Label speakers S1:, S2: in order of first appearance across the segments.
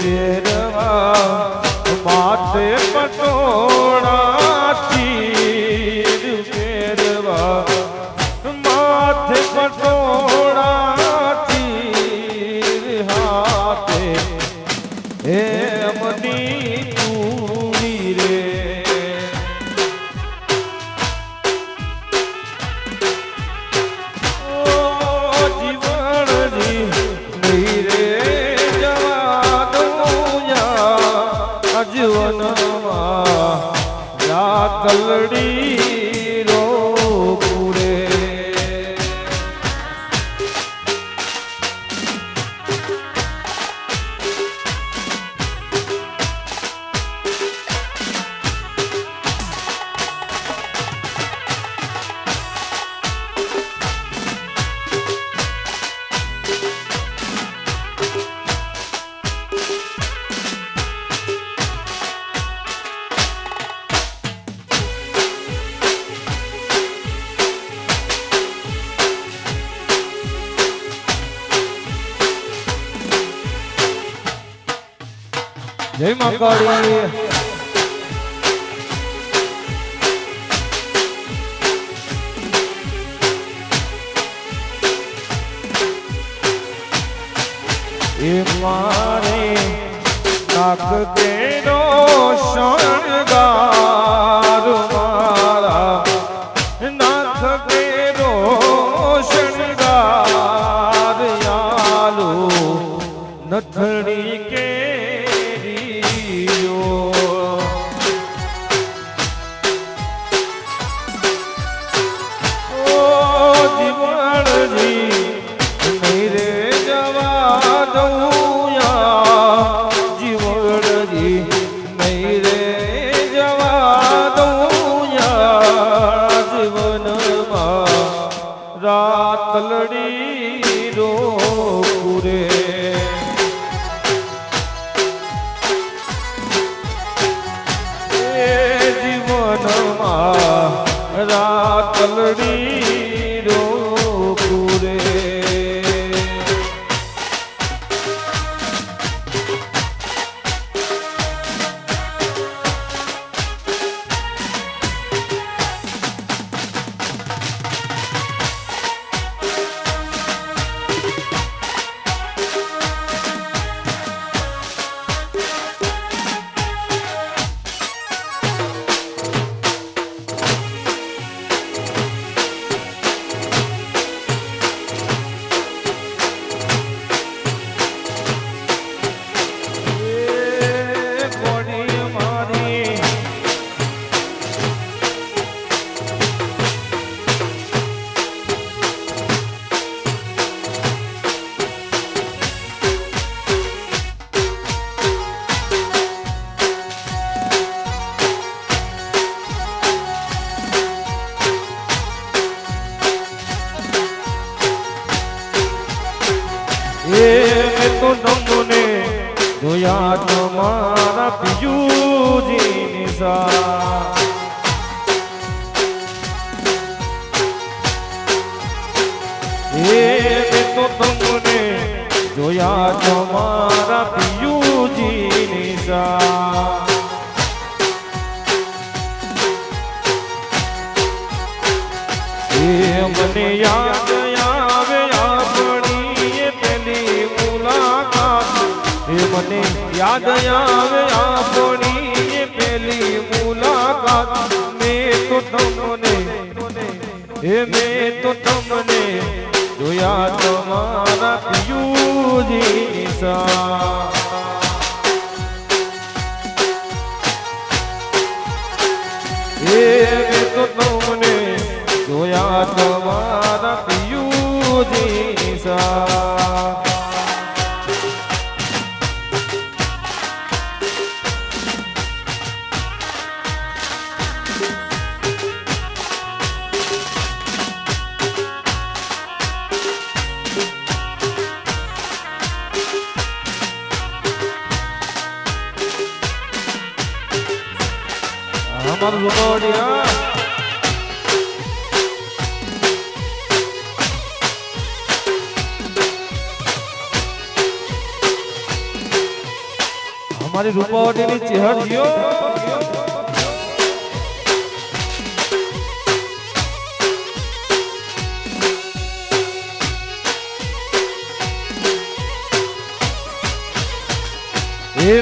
S1: પહેરવા માથે પટોળા તીર પહેરવા માથે પટોળા તીર હાથે એમની ચૂડી રે કલડી રો પૂરે જય મા કાળી એ મારે નાક કેરો શણગાર મારા નાક કેરો શણગાર યાલો નથડી કે રાતલડી રો પૂરે જીવનમાં રાતલડી રો પૂરે તો તમને જોયા તમારા પિયુજી નિશા તો તમને જોયા તમારા પિયુજી નિશા મને યાદ આવે આપણી પેલી મુલાકાત મને યાદ આવે આપણી પેલી મુલાકાત મેં તો તમને જોયા તમારા પિયુજી નિશા મેં તો તમને જોયા તમારા પિયુજી નિશા અમારું લોડિયા અમારી રૂપાવટીની ચેહરીઓ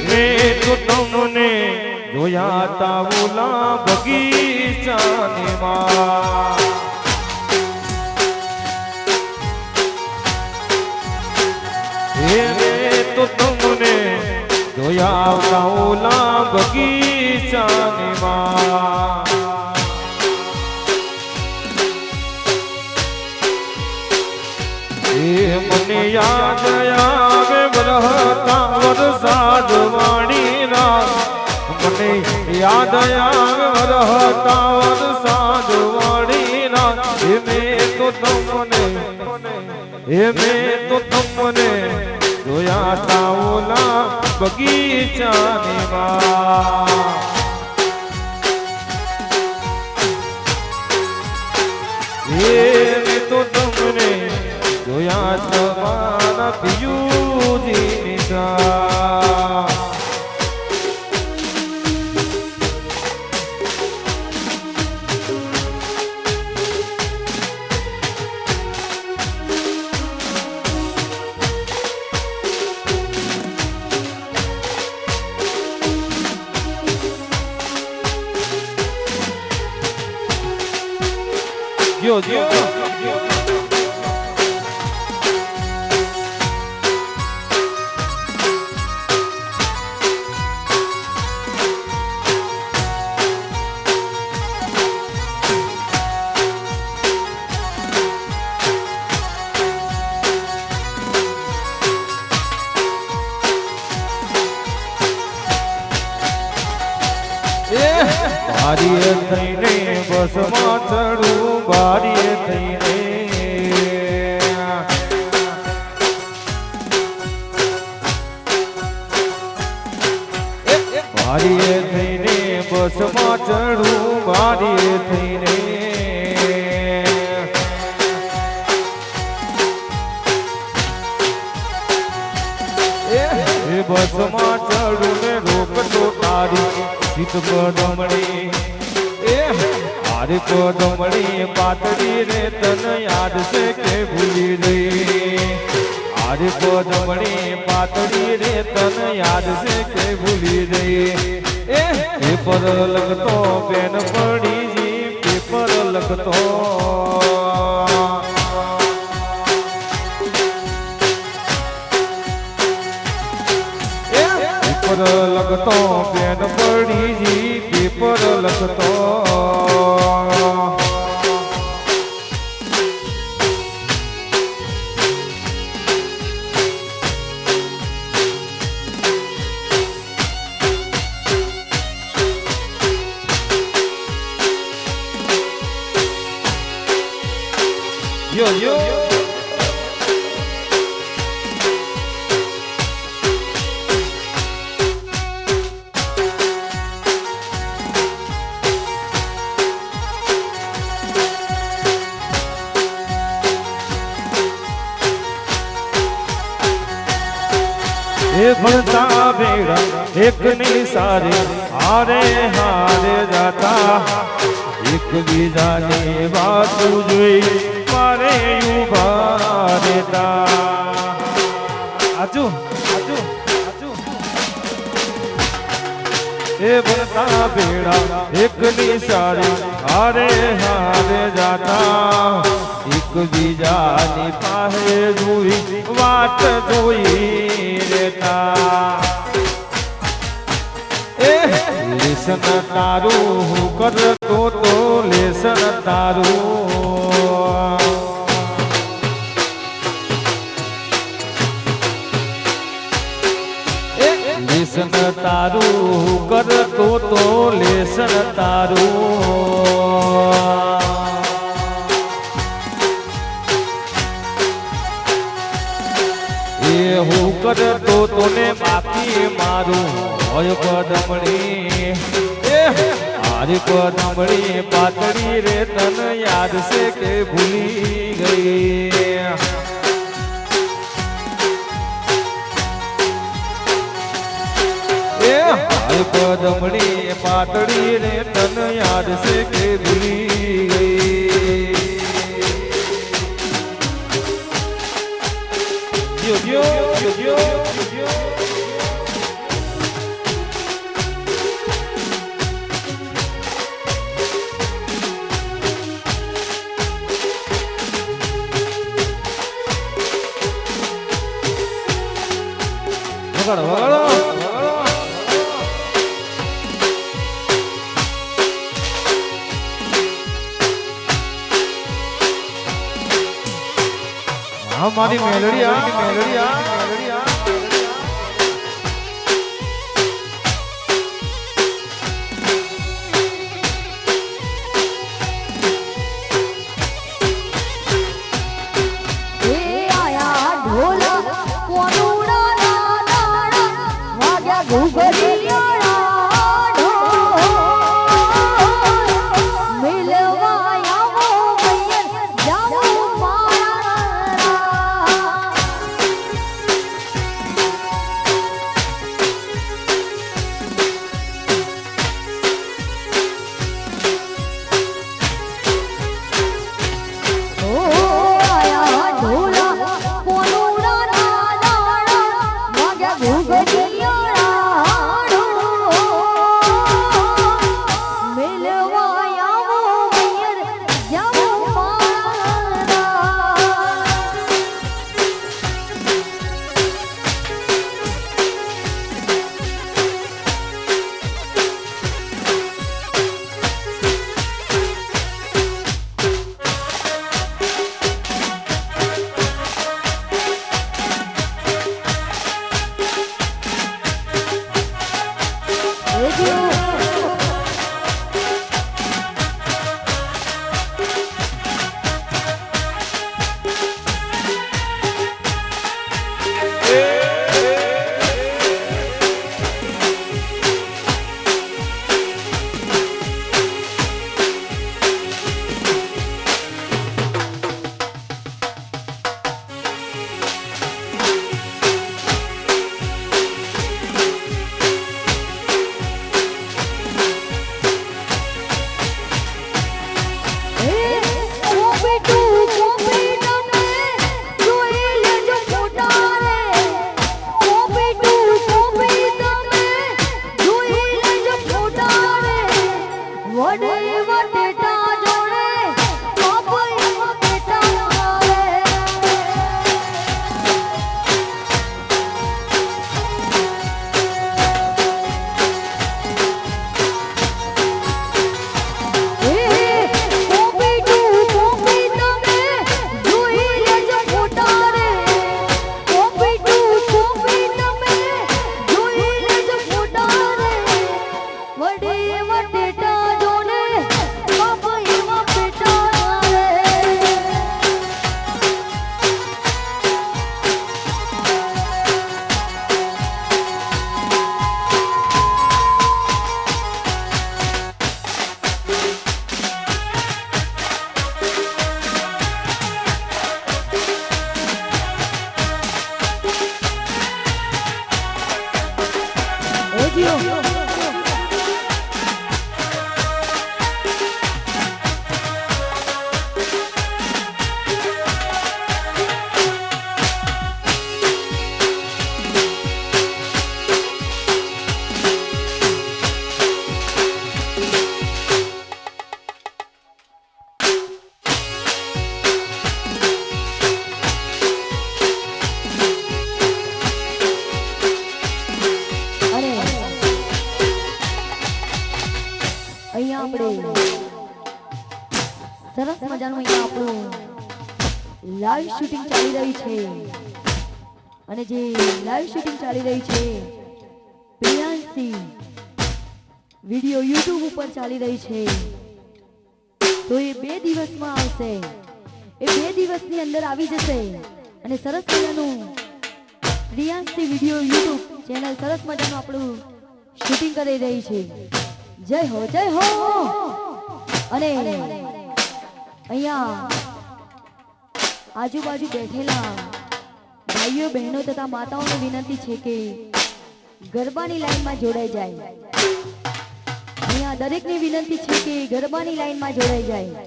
S1: મેં તો તમને જોયા તા ઓલા બગીચાની માં મેં તો તમને જોયા તા ઓલા બગીચાની માં મને યાદ આવે વરહતા વરસાદ વાણી રાત મને યાદ આવે વરહતા વરસાદ વાણી રાત મેં તો તમને જોયા તા ઓલા બગીચાની માં મેં તો તમને જોયા તમારા પિયુજી નિશા yo બારીએ થઈને બસમાં ચડું બારીએ થઈને બારીએ થઈને બસમાં ચડું બારીએ થઈને એ બસમાં ચડું ને રોકતો તારી સીત પદમણી આરે પદમણી પાતળી રે તન યાદ છે કે ભૂલી ગઈ આરે પદમણી પાતળી રે તન યાદ છે કે ભૂલી ગઈ એ પર લગતો બેન પડી જી પેપર લગતો પેપર લગતો પેન પડી જી પેપર લગતો yo ભણતા ભેડા એકની સારે હારે હારે જાતા એકબીજાની વાત જોઈ મારે ઉભા રહેતા આજુ આજુ આજુ એ ભણતા ભેડા એકની સારે હારે હારે જાતા એકબીજાની પાસે જોઈ વાત જોઈ રહેતા લેસન તારું હું કરતો તો લેસન તારું લેસન તારું હું કરતો તો લેસન તારું હું કરતો તોને બાકી મારું હોય પદમણી આરી પદમણી પાતળી રે તન યાદ છે કે ભૂલી ગઈ હાય પદમણી પાતળી રે તન યાદ છે કે ભૂલી ગઈ yo વગાડો હા મારી મેલડી આ
S2: સરસ મજાનું અહીંયા આપણું લાઈવ શૂટિંગ ચાલી રહી છે અને જે લાઈવ શૂટિંગ ચાલી રહી છે પ્રિયાંશી વિડિયો YouTube ઉપર ચાલી રહી છે તો એ 2 દિવસમાં આવશે એ 2 દિવસની અંદર આવી જશે અને સરસ મજાનું પ્રિયાંશી વિડિયો YouTube ચેનલ સરસ મજાનું આપણું શૂટિંગ કરી રહી છે જય હો અને અહીંયા આજુબાજુ બેઠેલા ભાઈઓ બહેનો તથા માતાઓને વિનંતી છે કે ગરબાની લાઈનમાં જોડાઈ જાય. અહીંયા દરેકને વિનંતી છે કે ગરબાની લાઈનમાં જોડાઈ જાય.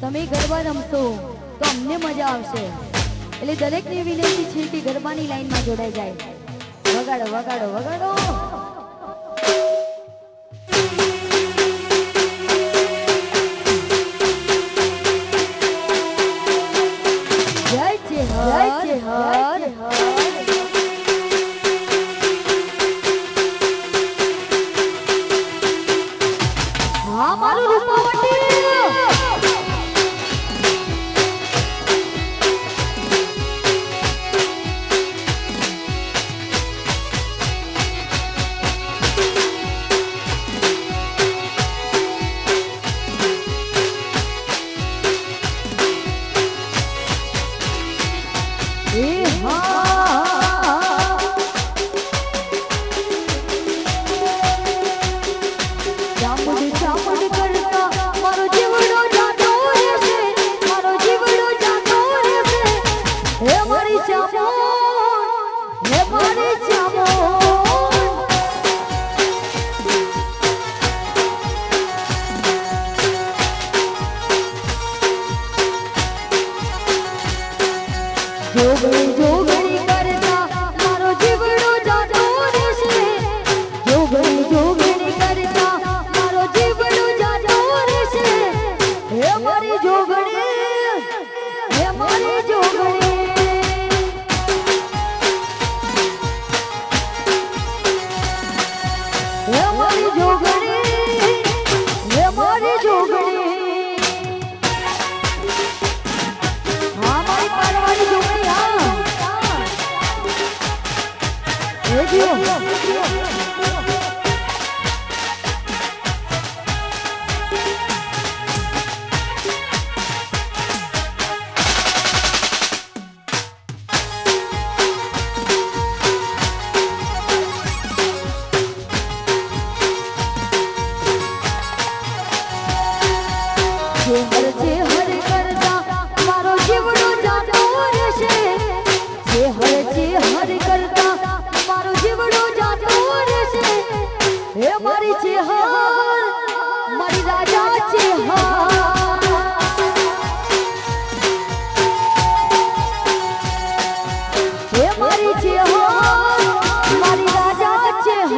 S2: તમે ગરબા રમશો તો અમને મજા આવશે, એટલે દરેકને વિનંતી છે કે ગરબાની લાઈનમાં જોડાઈ જાય. વગાડો વગાડો વગાડો. જય જેહર જેહર. હા મારું રૂપાવટી. જોગણી કરતા મારો જીવડો જાતો રહેશે. જોગણી જોગણી કરતા મારો જીવડો જાતો રહેશે. હે મારી જોગણી, હે મારી જોગણી. હે મારી જોગણી, હે મારી જોગણી. હા મારી પારવાળી જોગણી. જેહર કરતા મારો જીવડો જાતો રહેશે. જેહર કરતા મારો જીવડો જાતો રહેશે. હે મારી જેહર, મારી રાજા જેહર. હે મારી જેહર, મારી રાજા જેહર.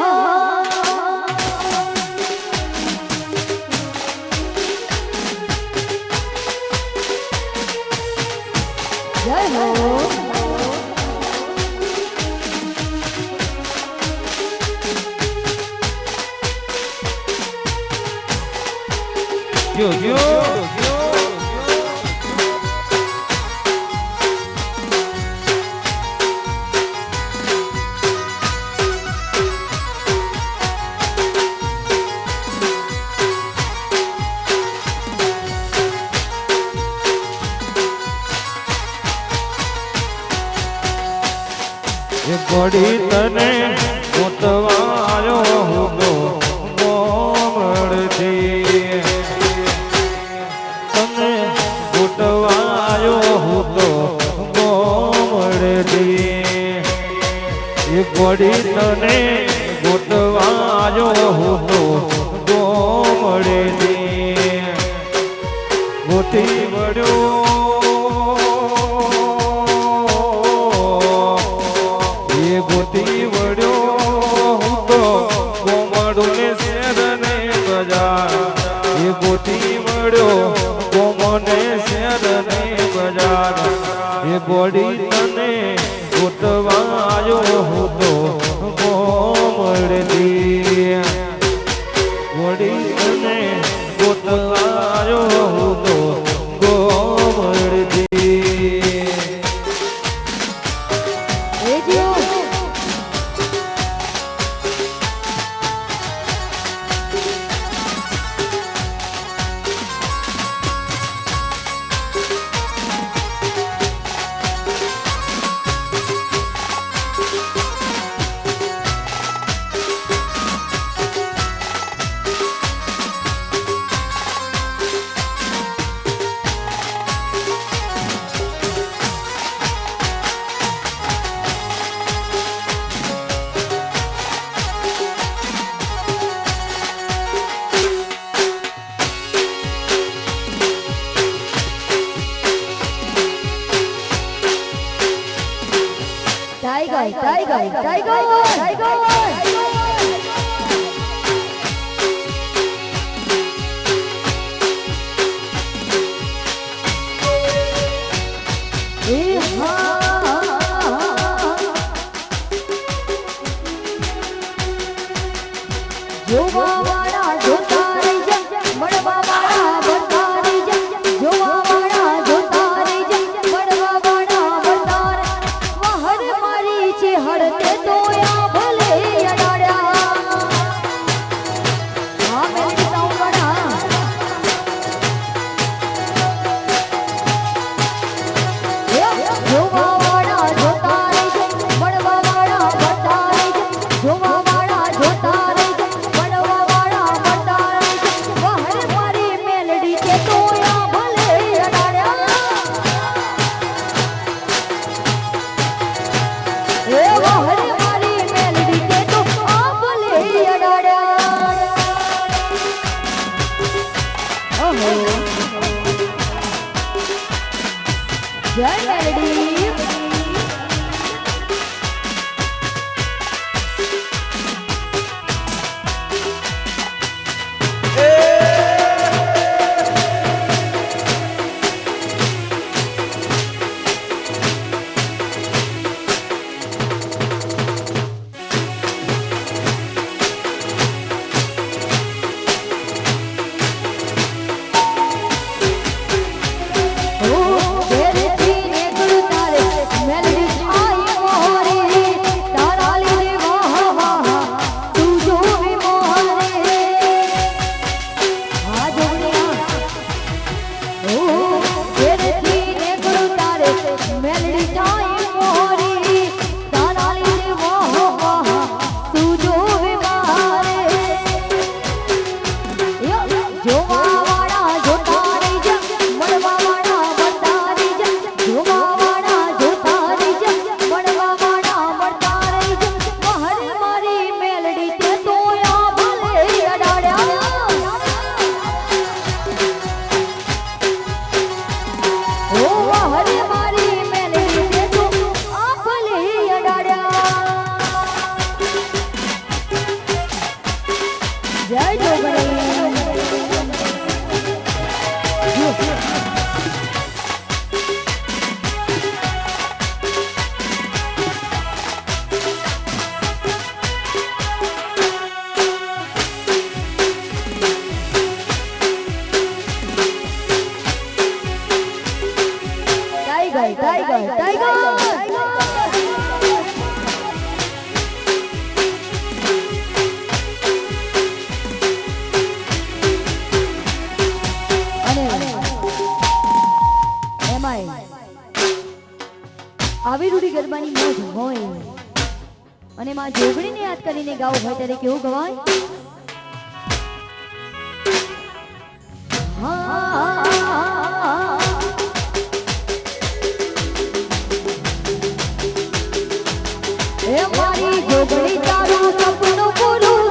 S2: જય હો.
S1: જો જો એ પડી તને ઉતવાયો હું તો મોમળથી. તને ઉતવાયો હું તો મોમળથી. એ પડી તને ઉતવાયો હું તો મોમળથી. ગોઠી વળ્યો ગોતી વડ્યો હું તો કોમડોને શેરને બજાર. એ ગોતી વડ્યો કોમને શેરને બજાર. એ બોડી તને ગોતવાયો હું તો કોમળથી. બોડી તને ગોતવાયો હું તો કોમળથી.
S2: જય મેલડી આવી રૂડી ગરબાની મોજ હોય અને માં જોગણીને યાદ કરીને ગાવ હોય ત્યારે કેવું ગવાય એ મારી જોગણી તારું સપનું પૂરું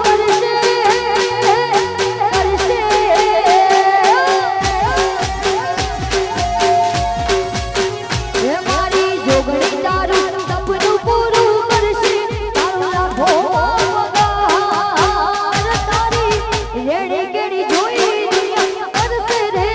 S2: કરશે એ મારી જોગણી તારું સપનું પૂરું કરશે તારું લાખો વગાર તારી રેડી કેડી જોઈ દુનિયા કરશે રે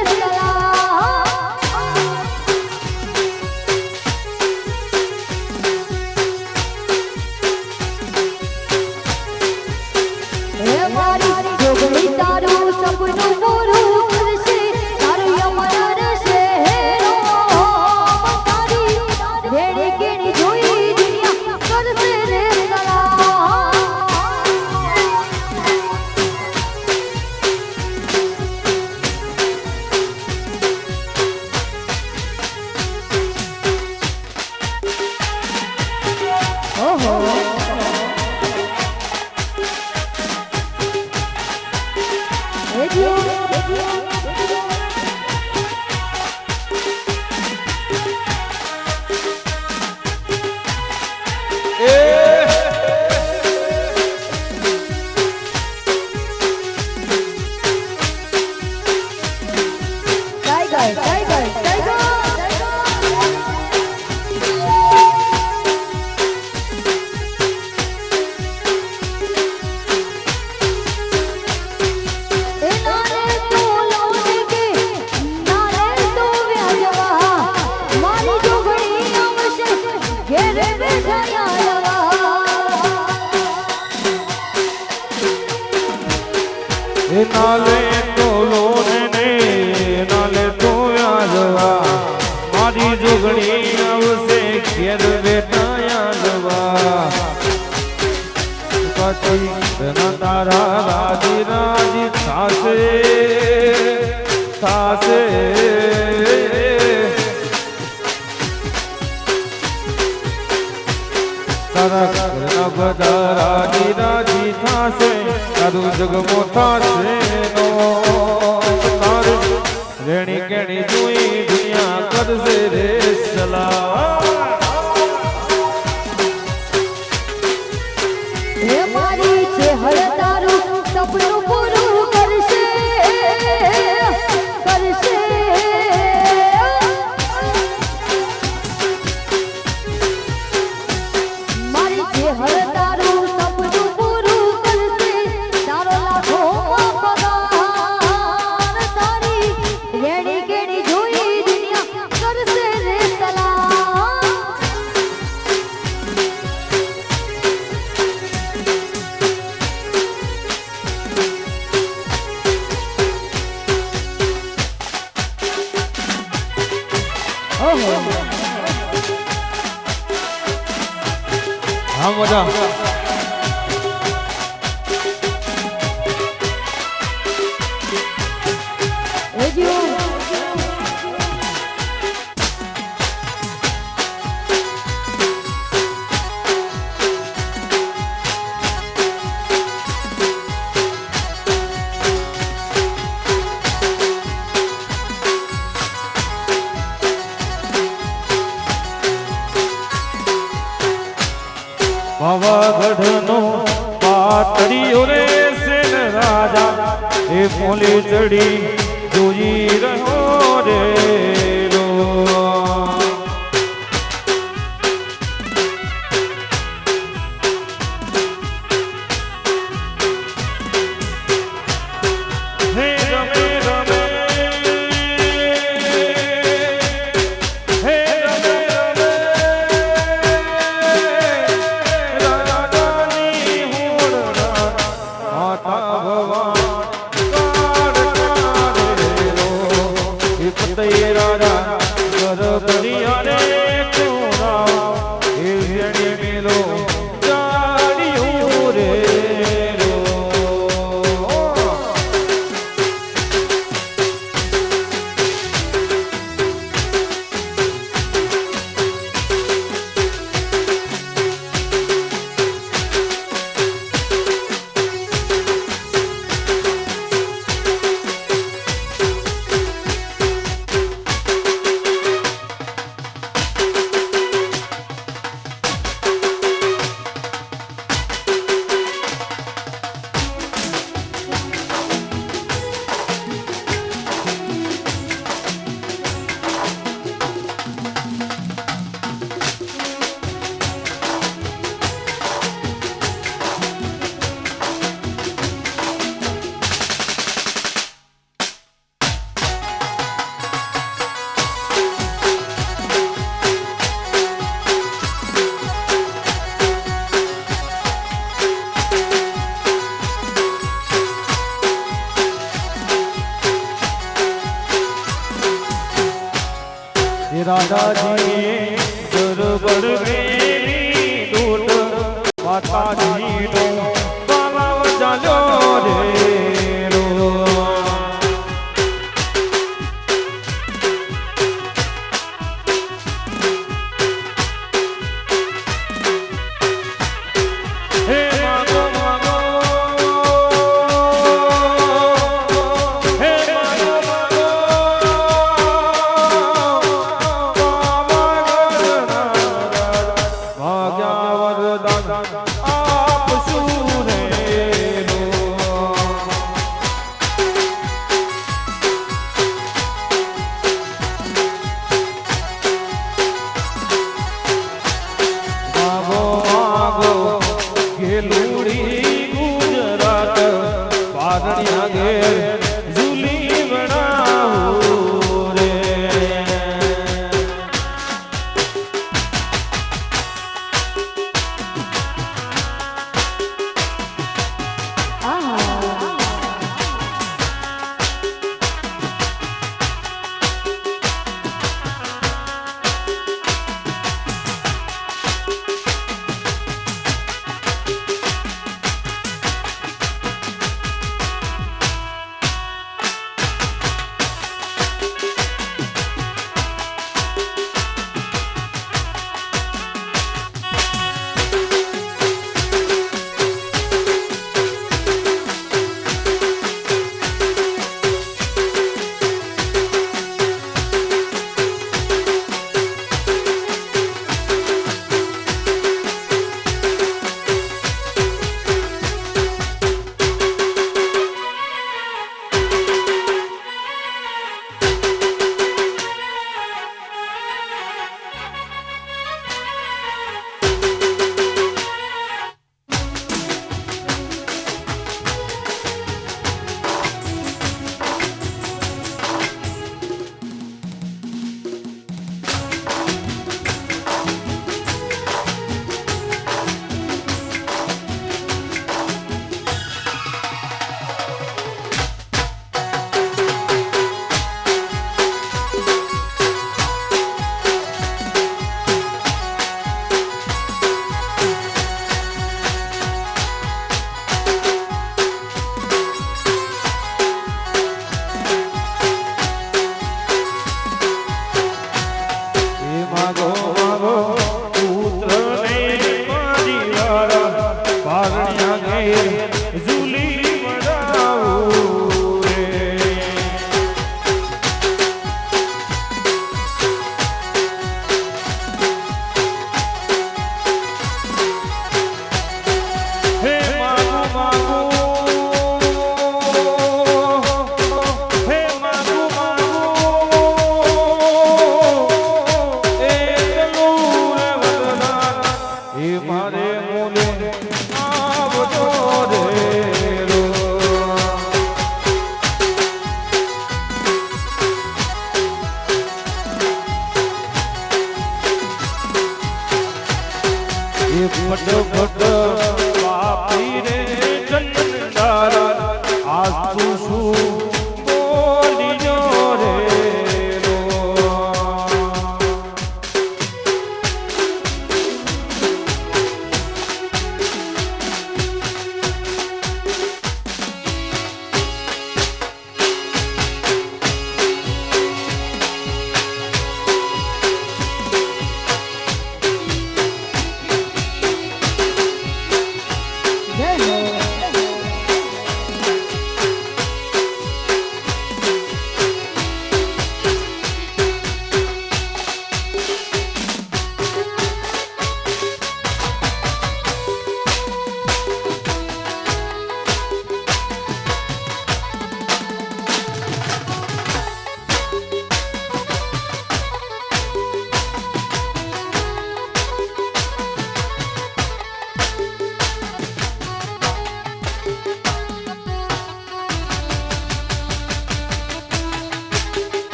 S1: એ નાલે તો લોન ને નાલે તો વ્યાજવા મારી જોગણી આવશે ઘેર બેટા યાદવા પછી તારા રાજી રાજી થાશે થાશે તારા ઘરના બધા રાજી રાજી થાશે તારું જગમો થાશે નો તારે રેણી કેણી જોઈ દુનિયા કરશે રે સલાહ
S2: હે મારી ચેહર તારું સપનું પૂરું કરશે કરશે મારી ચેહર તારું સપનું પૂરું કરશે તારો લાખોમાં પગાર તારી રેણી કેણી જોઈ દુનિયા કરશે રે સલાહ
S1: હા મજા
S2: એ જીવો
S1: પાવાગઢનો પાતળીઓ રે સેન રાજા એ પોલી ચડી જોઈ રહ્યો રે રો હે રમે રમે હે રમે રમે રાજાની હોડના માતા ભવાની કાળ કાળે રો એ પતઈ રાજા ઘર ભરિયા રે કોરા એ વેણી મેલો જાડિયું રે રો રાજાજી દરબાર મેરી દૂત માતાજી નો પાવાવ ચાલ્યો રે રો હે માગો માગો હે માગો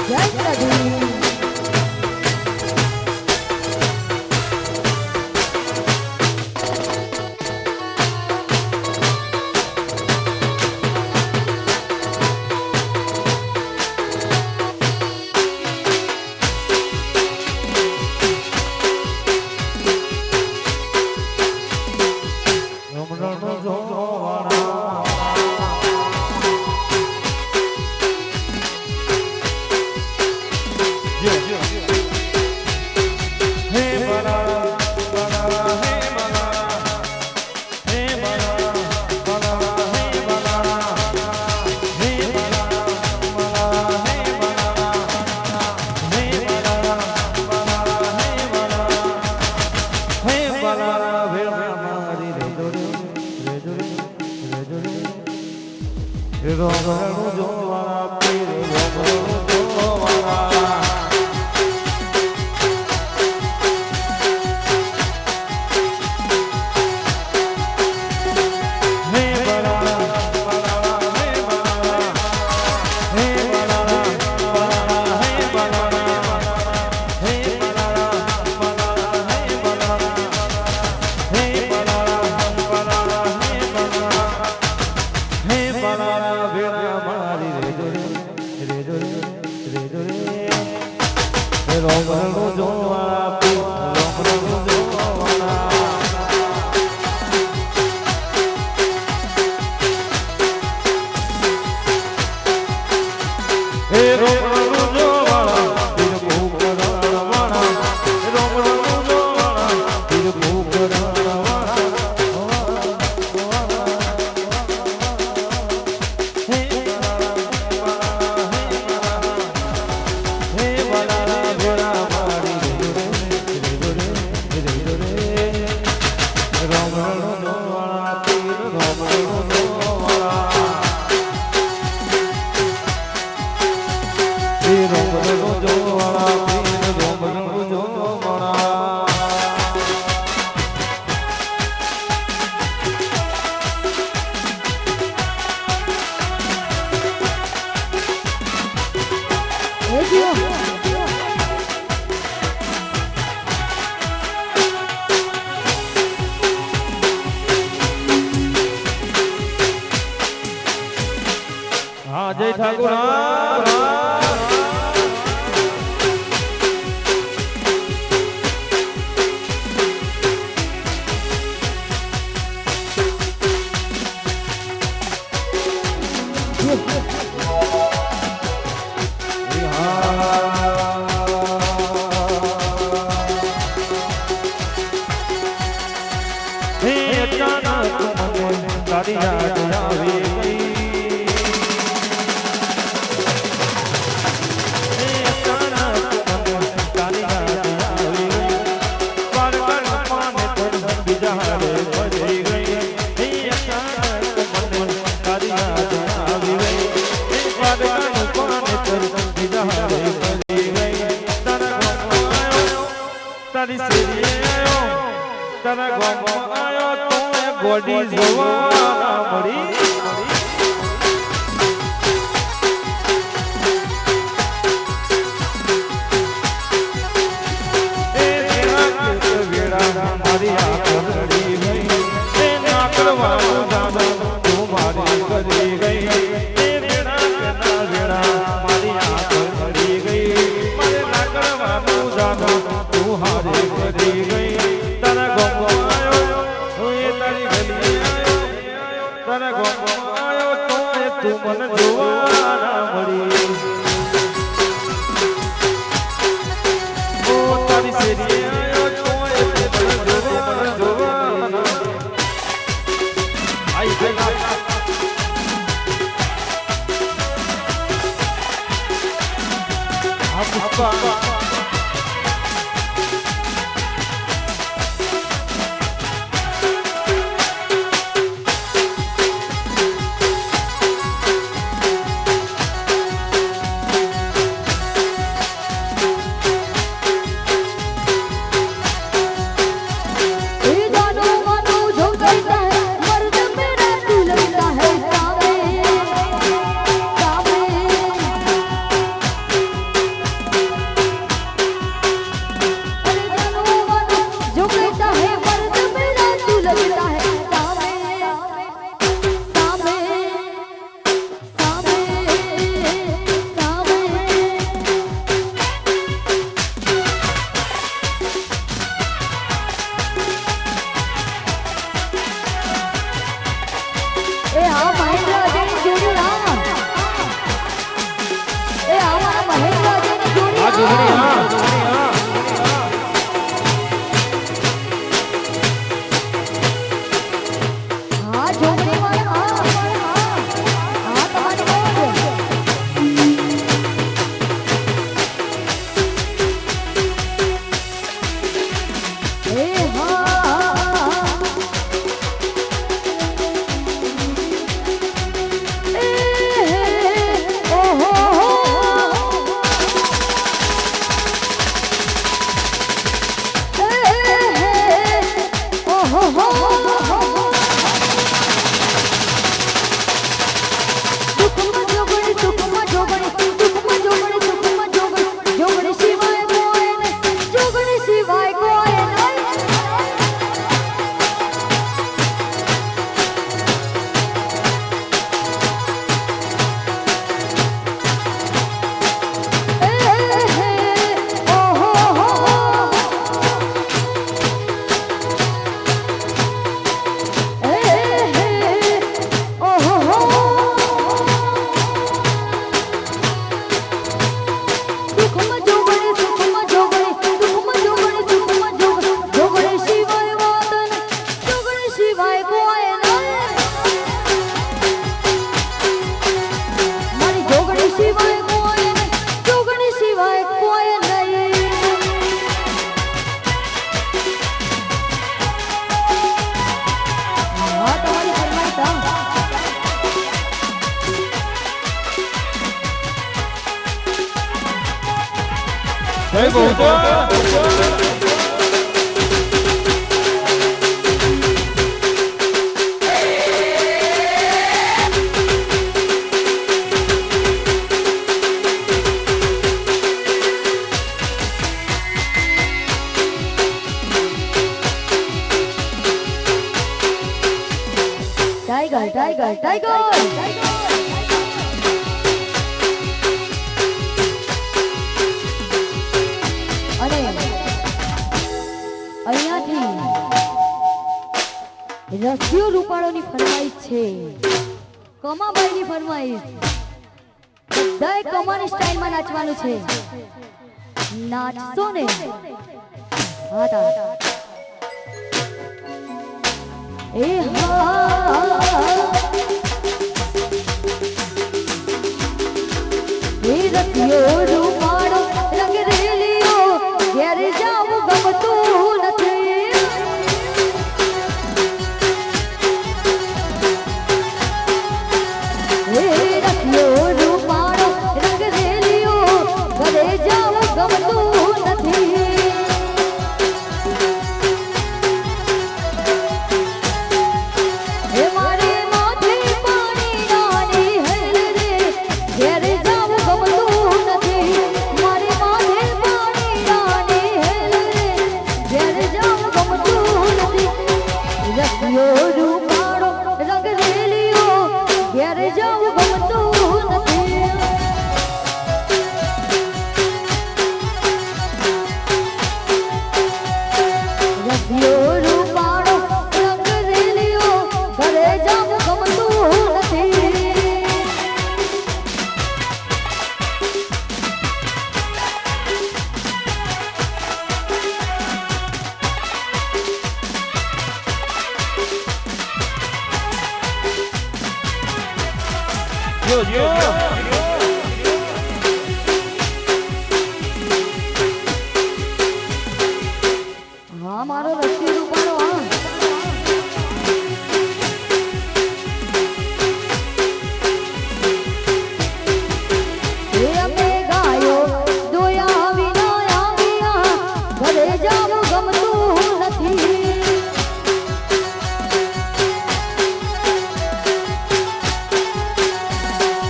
S2: જય સાધુ
S1: हाँ जय ठाकुर तारी याद आवे गोडी जवाना मरी ए वेड़ा मारी आकड़ी गई ए नाकरवालो जादो तुम्हारी करी गई ए वेड़ा मारी आकड़ी गई मारे नाकरवालो जादो तुम्हारी करी गई तारा गंगो तारा गंगो आयो तो मन जोवाना मरी ओ तारी सेरी आयो तो मन जोवाना आई बेला आपका જોગણી હા
S2: હા જોગણી વાળા હા તમારી મોજ એ
S1: જય ગૌતમ
S2: ટાઈગર અને અહીંયાથી રસિયો રૂપાળોની ફરમાઈશ છે કમાબાઈની ફરમાઈશ બધાએ કમાની સ્ટાઈલમાં નાચવાનું છે નાચશો ને હા તા એ રસિયો રૂપાળો રંગ રેલિયો ઘેર જાવું ગમતું નથી રસિયો રૂપાળો રંગ રેલિયો ઘરે જાવું ગમતું નથી મારે માથે પાણી નાની હેલ રે ઘેર જાવું ગમતું નથી મારે માથે પાણી નાની હેલ રે ઘેર જાવું ગમતું નથી રસિયો રૂપાળો રંગ રેલિયો ઘેર જાવું ગમતું નથી રસિયો રૂપાળો રંગ રેલિયો ઘરે જાવું ગમતું નથી
S1: જો જો
S2: હા મારો રસિયો રૂપાળો હા એ અમે ગાયો દોયા વિના આવ્યા ઘરે જાવું ગમતું નથી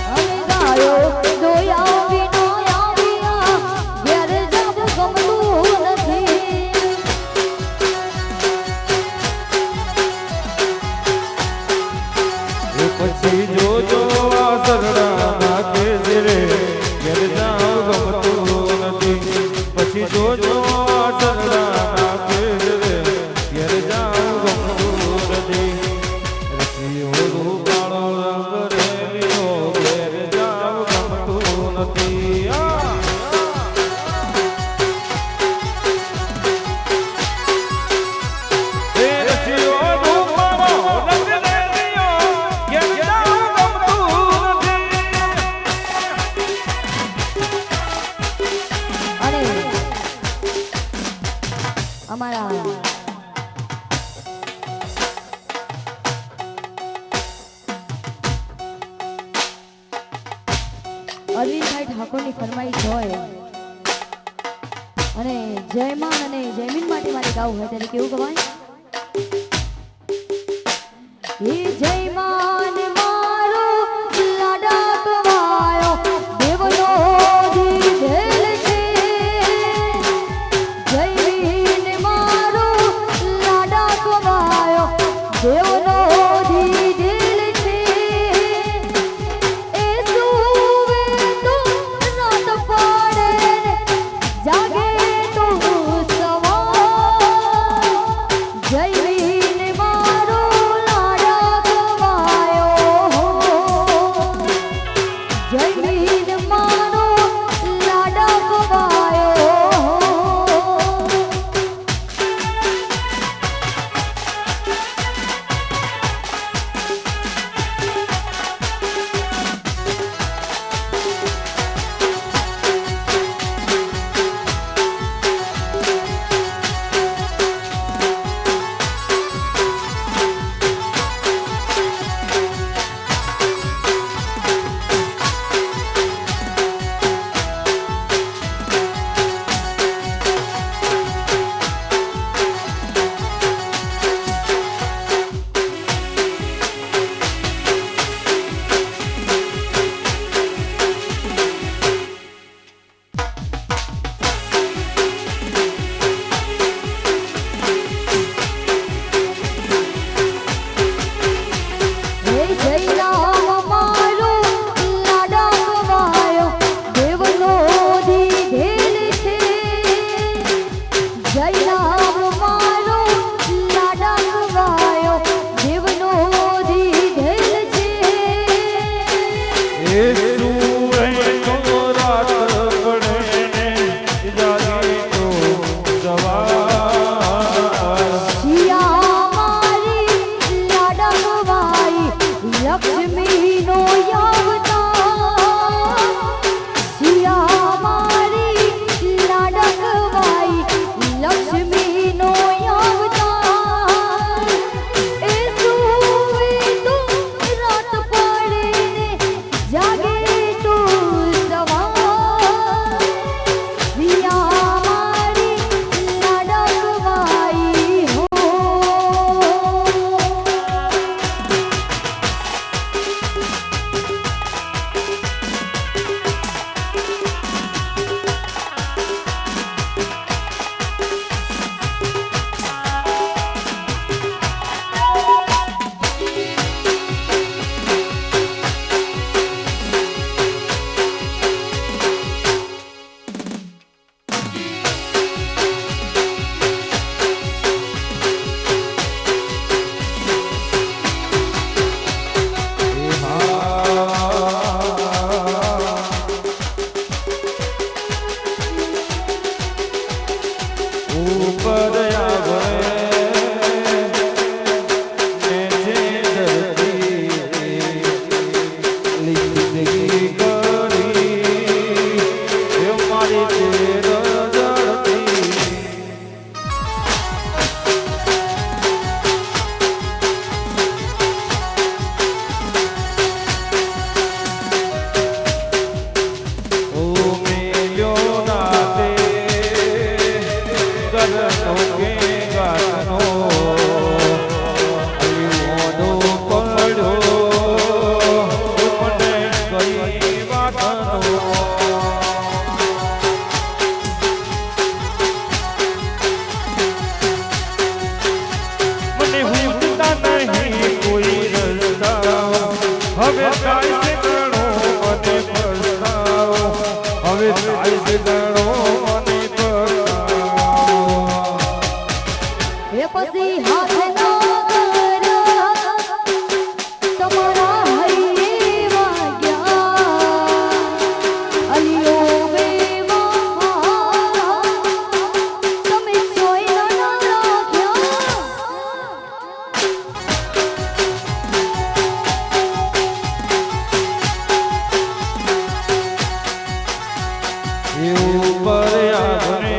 S2: અમે ગાયો દોયા વિના આવ્યા ઘેર જાવું ગમતું નથી
S1: પછી જોજો આ સરડા નાખે છે રે ઘેર જાવ ગમતું નથી પછી જોજો આ સરડા નાખે છે રે ઘેર જાવ ગમતું નથી રસિયો રૂપાળો રંગ રેલિયો ઘેર જાવ ગમતું નથી
S2: અમારા અરવિંદભાઈ ઠાકોરની ફરમાઈશ હોય અને જયમાન અને જયમીન માટે મારે ગાવું હોય ત્યારે કેવું ગવાય? એ જયમાન મારો લાડા કવાયો દેવનો દીધેલ છે, જયમીન મારો લાડા કવાયો દેવનો દીધેલ છે, એ સુવે તો રાત પડે ને જાગે તો સવાર, જયમીન મારો લાડા કવાયો, જયમીન મારો લાડા કવાયો. પછી હાથ ના કર્યા તમારા હૈયે વાગ્યા અલિયો બેવા તમે જોઈ ના રાખ્યા
S1: ઉપર આને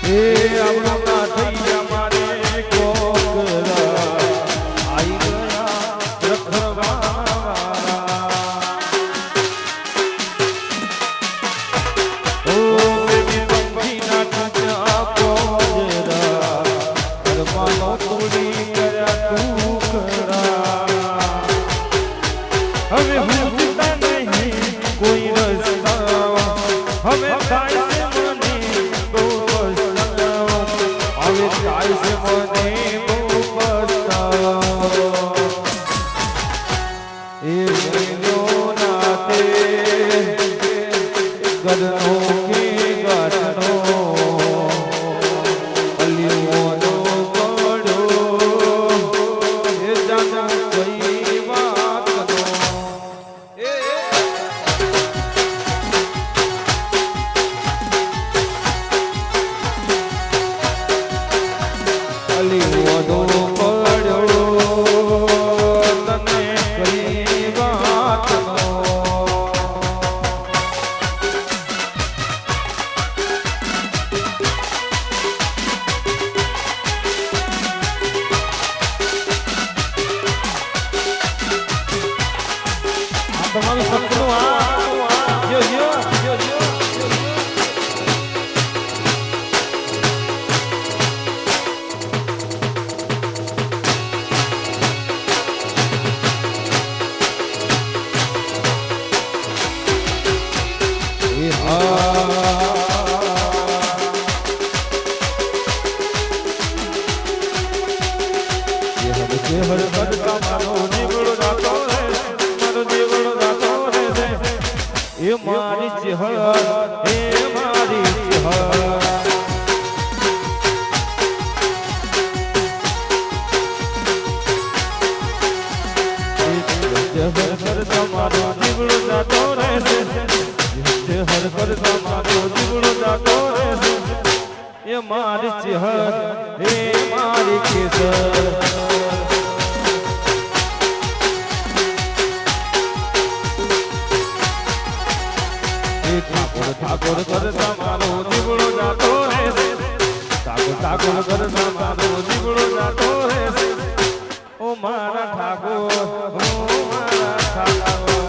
S1: એ આપણા થઈ ગયા મારે કોકરા આઈ ગયા રખડવાવાળા ઓ બેબી પંખીના ટુકડા કોજરા કરવાનો તોડી કર્યા ટુકડા હવે હું જીતા નહીં કોઈ રસ્તા હવે થાય છે મને બહુ પસ્તાવો હવે થાય છે મને બહુ પસ્તાવો એ મહિનો નાતે ગરનો કે ગાંઠનો અલીઓનો પડો એ જાનો કઈ વાતનો અલીઓનો પડ્યો તને કઈ વાતનો તમારું સપનું યો યો યો યો હર કરતા મારો જીવડો જાતો રે મારો જીવડો જાતો રે એ મારી ચહર એ મારી ચહર હર કરતા મારો જીવડો જાતો રે હર કરતા મારો જીવડો જાતો રે એ મારી ચહર એ મારી કેસર ઠાકોર કરતા મારો દીવડો જાતો રહેશે ઠાકોર કરતા મારો દીવડો જાતો રહેશે ઓ મારા ઠાકોર ઓ મારા ઠાકોર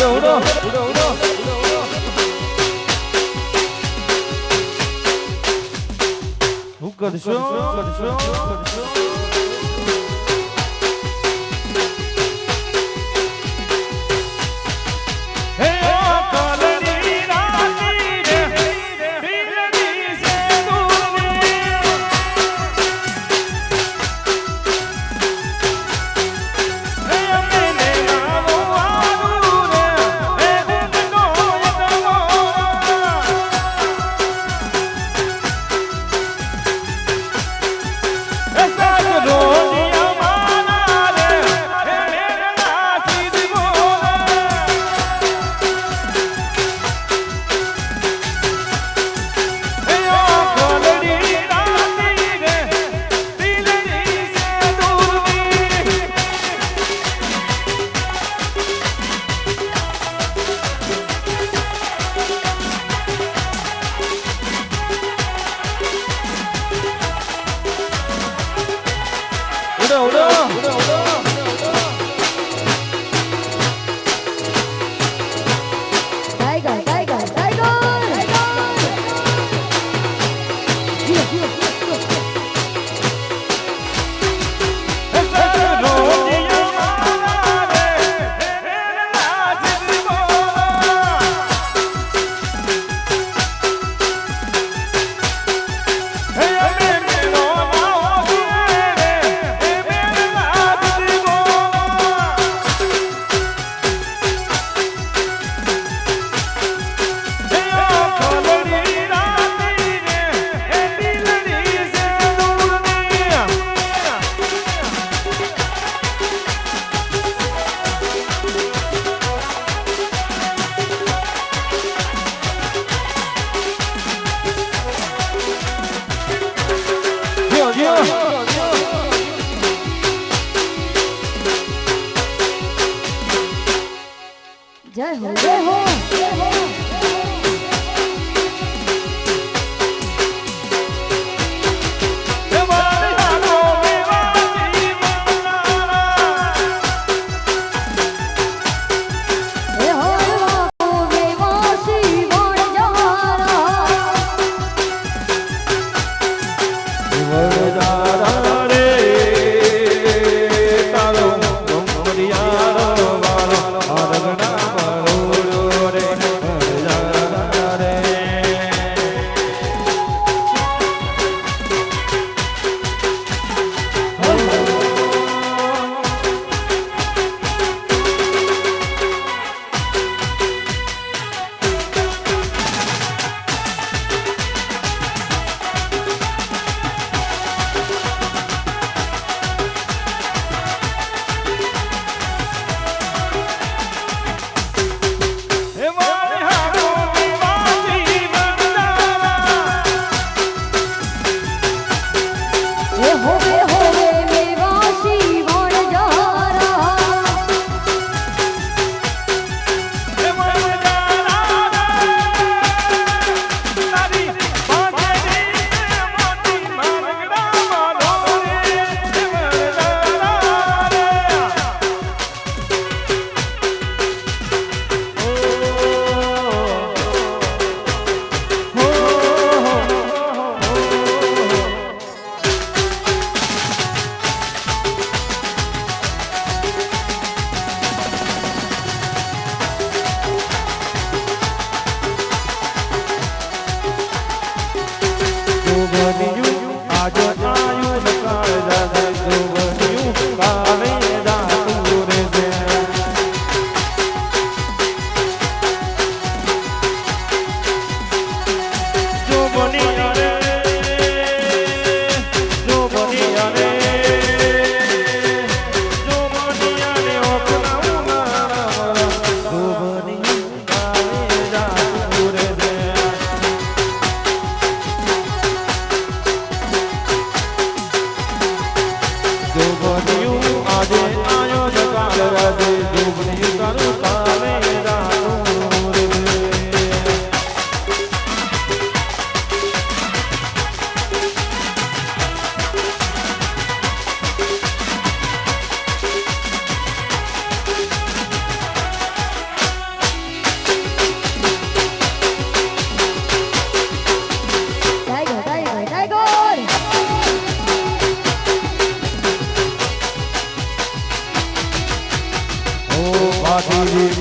S1: ઉડો હું કરશો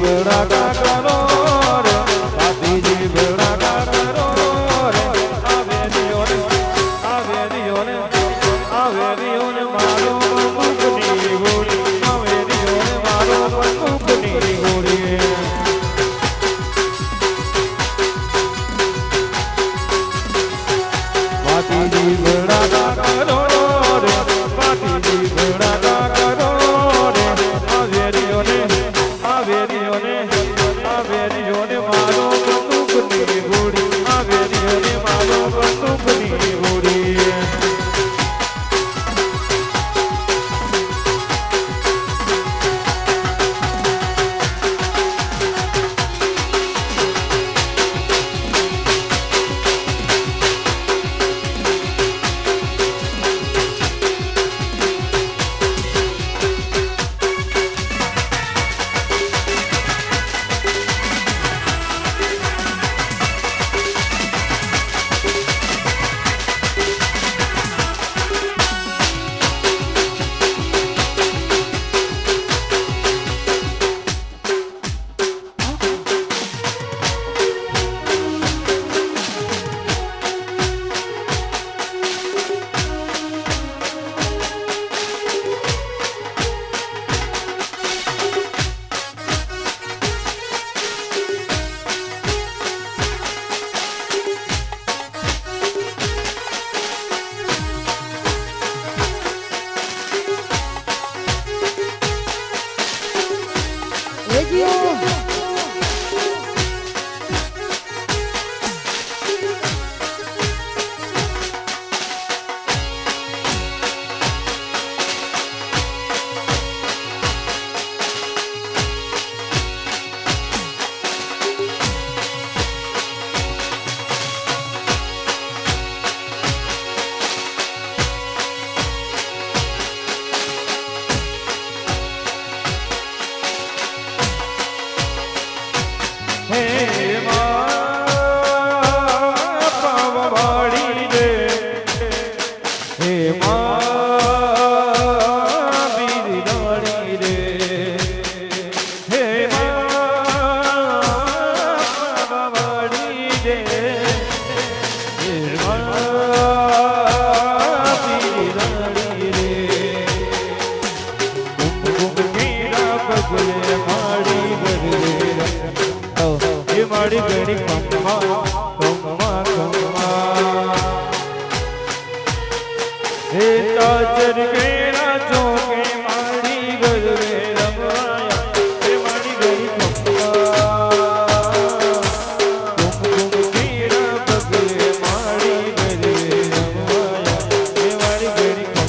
S1: બળાકા કરો રે ભાતીજી બળાકા કરો રે આવે દિયોને મારો બંદૂકની ગોળી આવે દિયોને મારો બંદૂકની ગોળી ભાતીજી બળાકા કરો રે ભાતીજી બળાકા કરો રે આવે દિયોને મારો બંદૂકની ગોળી આવે દિયોને મારો બંદૂકની ગોળી મારી ગણી કમા હે તાજર કેરા ચોકે મારી ગરવે રમાયા હે મારી ગણી કમા કેરા પગલે મારી ગરવે રમાયા હે મારી ગણી કમા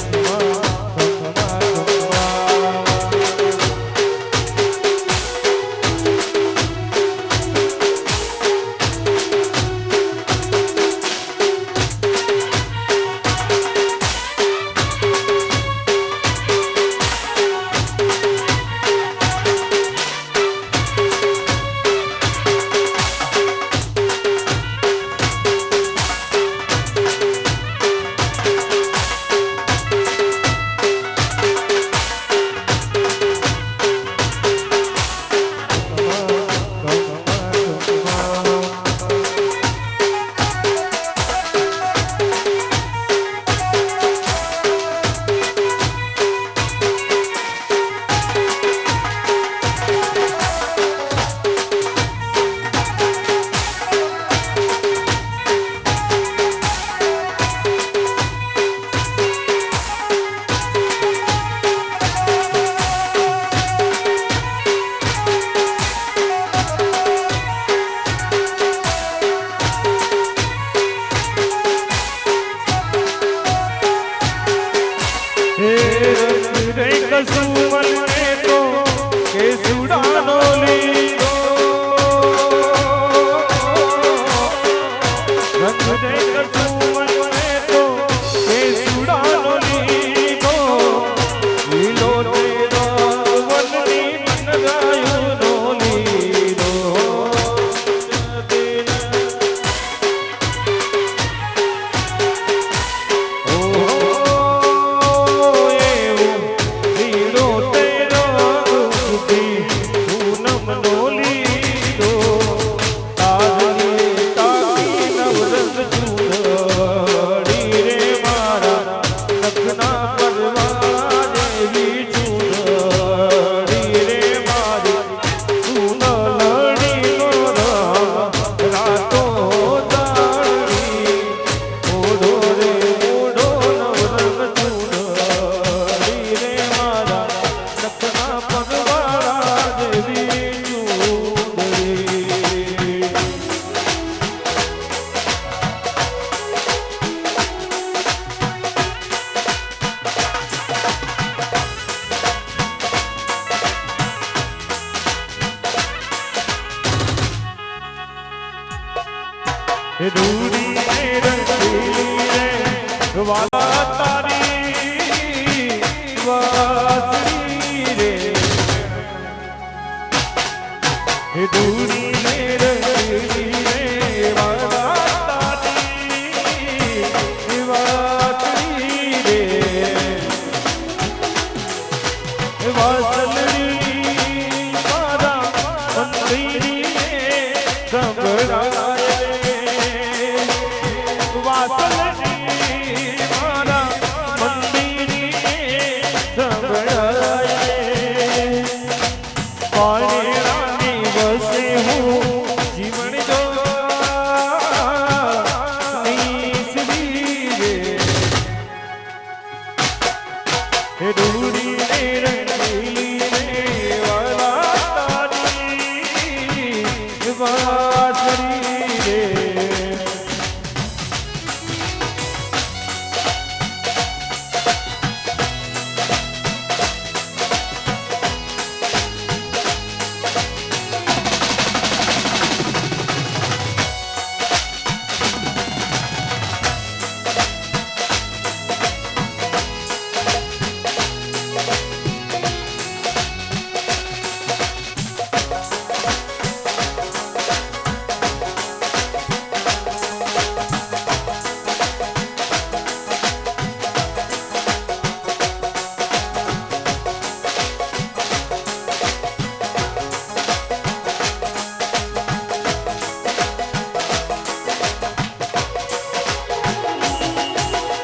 S1: વાસલની મારા મંદિરની સંભળાય પાણીરાની વસે હું જીવન જો નીસરી રે હે ડૂરી રે રંગીલી રે વાલા તારી વાસરી રે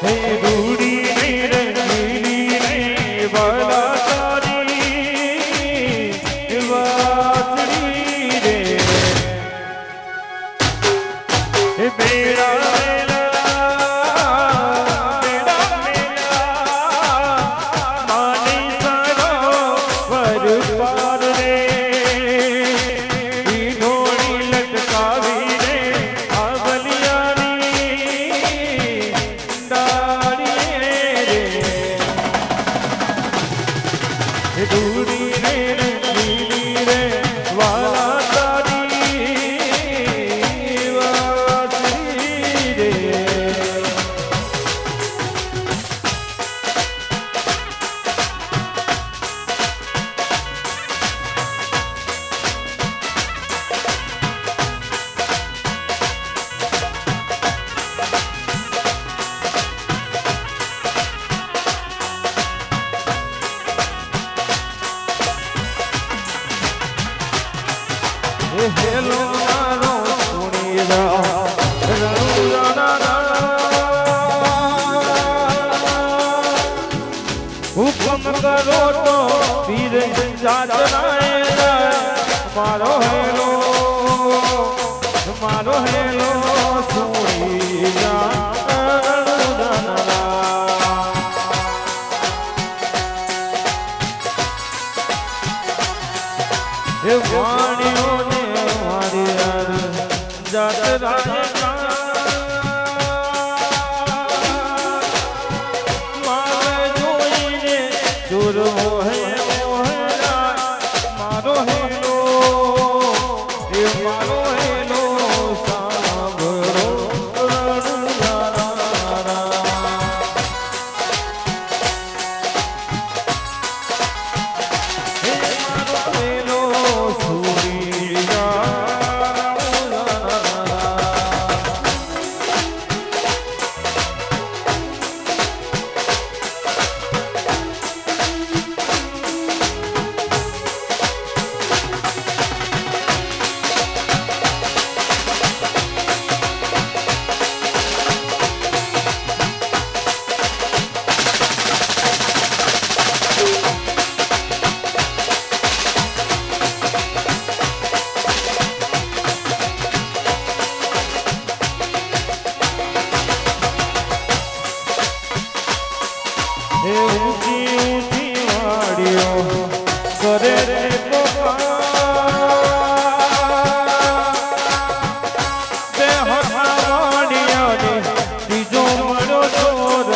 S1: હે ડૂરી રે રંગીલી રે વાલા તારી વાસરી રે હે બેડા ડૂરી રે રંગીલી રે વાલા તારી વાસરી રે હેલો મારો સુણીરા હુકમ કરો તો પીર જાતરાય મારો હેલો સુણીરા હે વાણીઓને મારી યાર જાતરાય મારે જોઈને દૂર મોહે મોહરા મારો હેલો એ મારો હેલો સાંભળો ઊંચી ઊંચી વાડીઓ કરે રે તે હવાડીયાની ત્રીજો મળો ચોર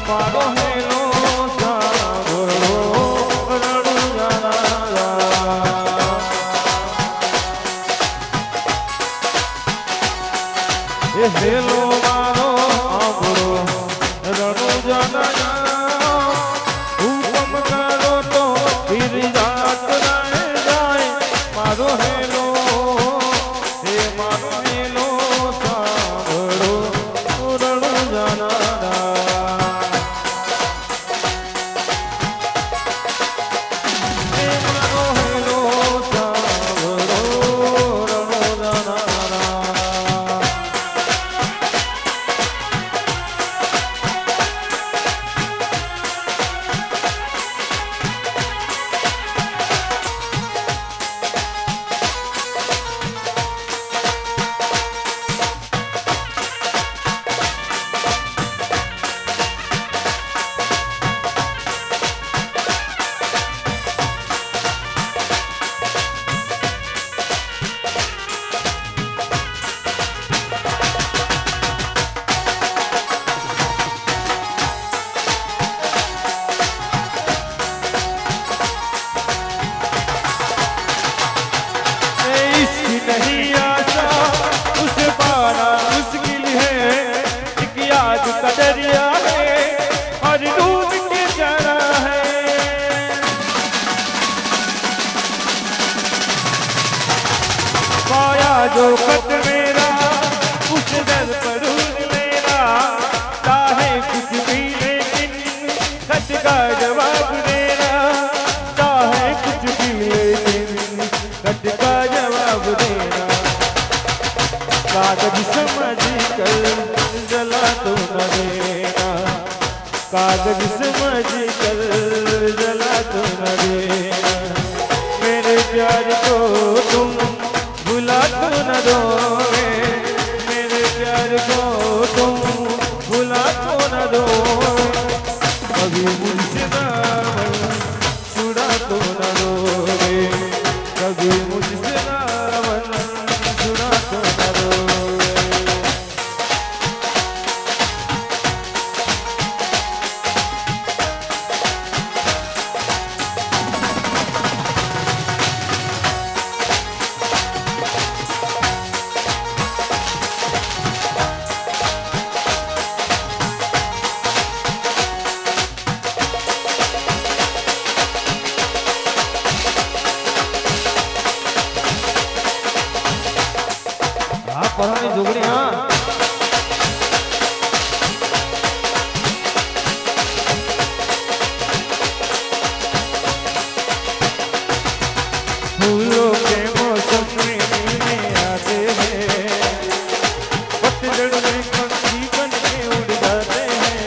S1: મારો હેલો સાંભળો રણુજાના હેલો મારો આંબળો રણુજાના હુકમ કરો તો પીર જાતરાય જાય મારો હેલો હે મારો હેલો સાંભળો રણુજાના હે મારો હેલો સાંભળો રણુજાના समझ कर जला तो न देना, कागज समझ कर जला तो न देना, मेरे प्यार को तुम भुला तो न दोगे, मेरे प्यार को तुम भुला तो न दोगे, कभी मुझसे दामन छुड़ा तो न दोगे, कभी मुझसे दामन छुड़ा तो न दोगे। परानी जोगड़ी हाँ फूलों के मौसम में मिलने आते हैं, पतझड़ में पंछी बन के उड़ जाते हैं,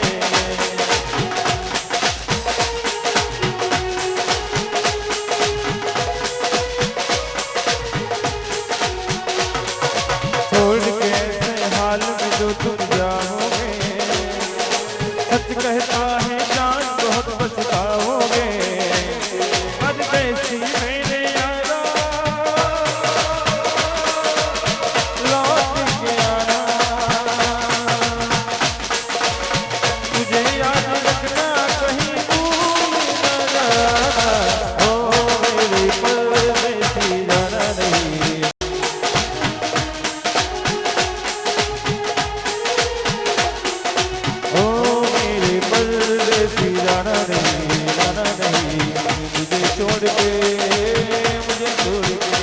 S1: छोड़ के ऐसे हाल में जो तुम जाओगे, सच कहता है जान बहुत पछताओगे, परदेसी मेरे यारा लौट के आना, तुझे याद रखना कहीं भूल न जाना, ओ मेरे परदेसी जाना नहीं। ओ मेरे परदेसी जाना नहीं, मुझे छोड़ के, मुझे छोड़ के।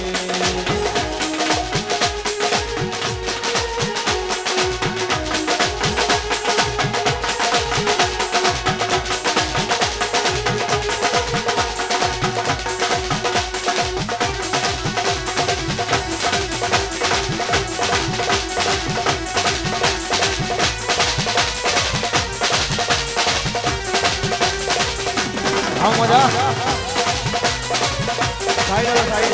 S1: हाँ मजा साइड साइड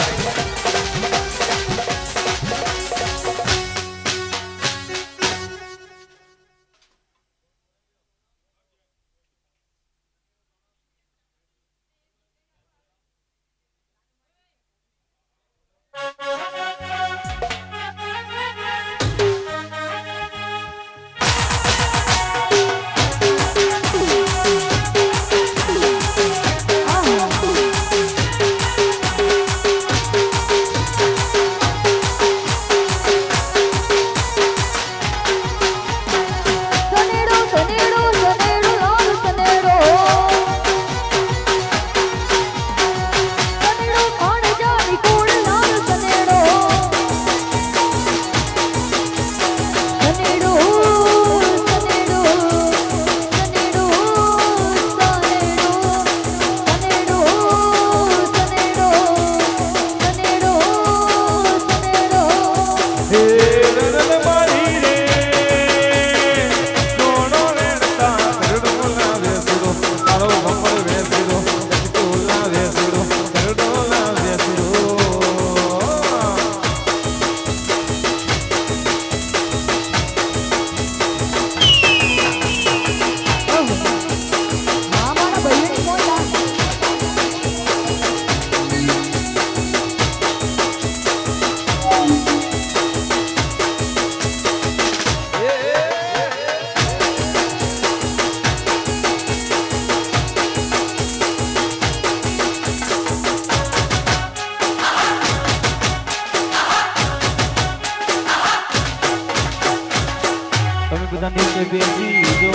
S1: બધા નીચે બેસી જો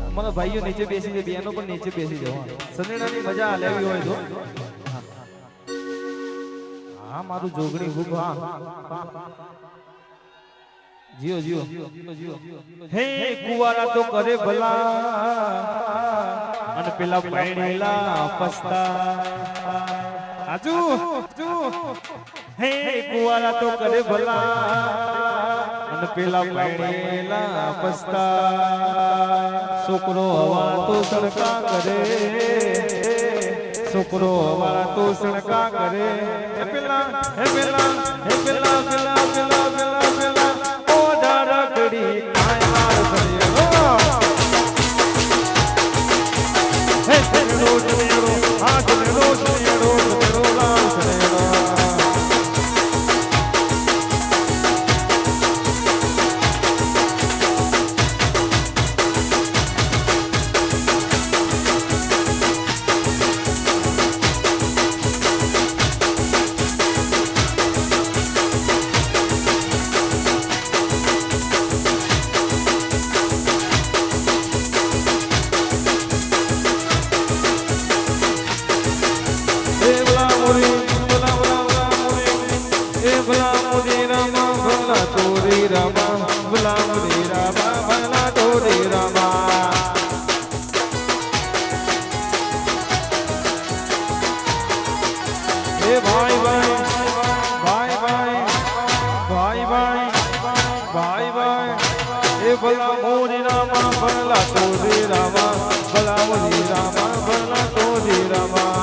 S1: અમારા ભાઈઓ નીચે બેસી છે બેનો પણ નીચે બેસી જાઓ સનેડાની મજા લેવી હોય તો હા મારું જોગણી ખૂબ હા જીઓ જીઓ હે કુવારા તો કરે ભલા અને પેલા પાણીલા પસ્તા હાચું હે કુવારા તો કરે ભલા અને પેલા પૈણેલા પસ્તા છોકરો હવા તો સણકા કરે છોકરો હવા તો સણકા કરે હે પેલા પેલા પેલા ઓઢા રખડી કાય માર ભર્યો હે ચનેડો ચનેડો હા ચનેડો ચનેડો ચનેડો લાલ ચનેડો ભલા મોરી રામા ભલા તોરી રામા ભલા મોરી રામા ભલા તોરી રામા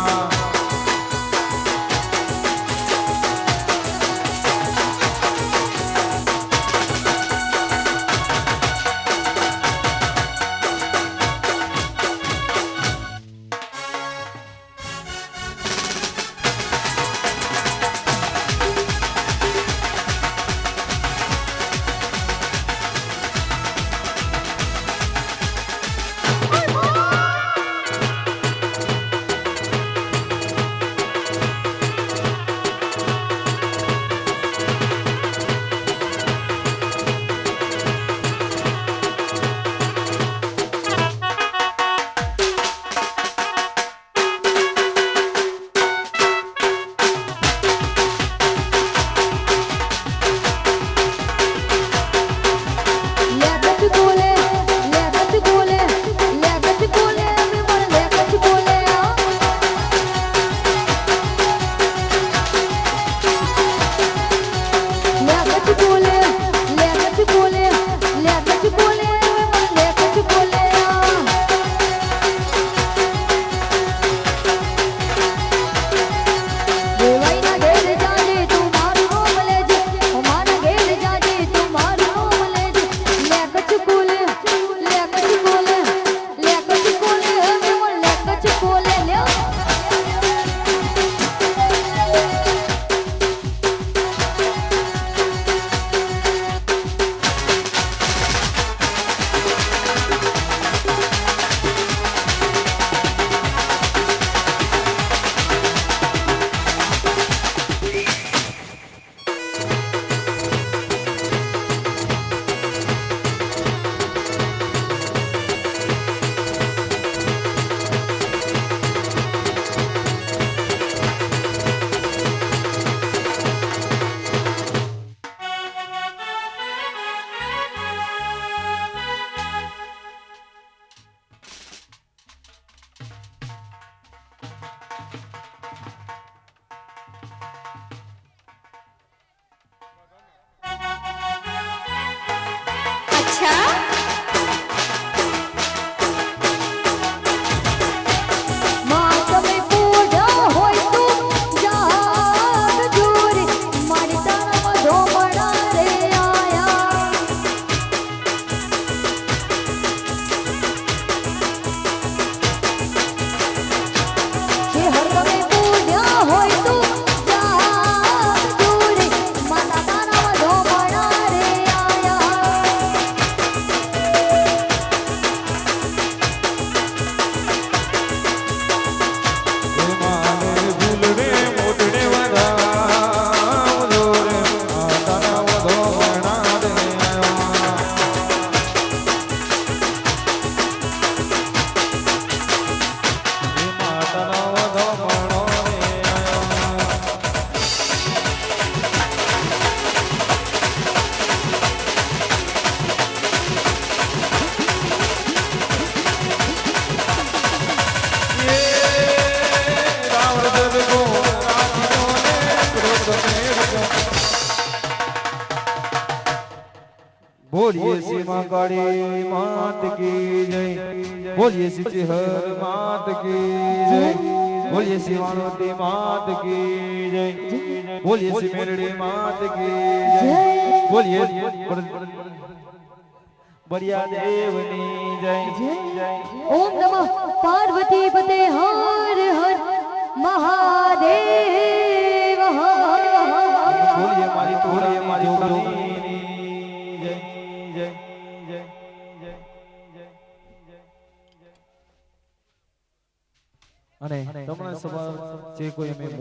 S1: બોલીએ શ્રી મહાકાળી માત કી જય બોલીએ શ્રી હર માત કી જય બોલીએ શ્રી વાણવતી માત કી જય બોલીએ શ્રી મેરડી માત કી જય બોલીએ બળિયા દેવની જય
S2: ઓમ નમઃ પાર્વતી પતે હર હર મહાદેવ
S1: બોલીએ મારી તોડીએ મારી જોગણી જય જય જય જય અને તમને સવાર જે કોઈ અમે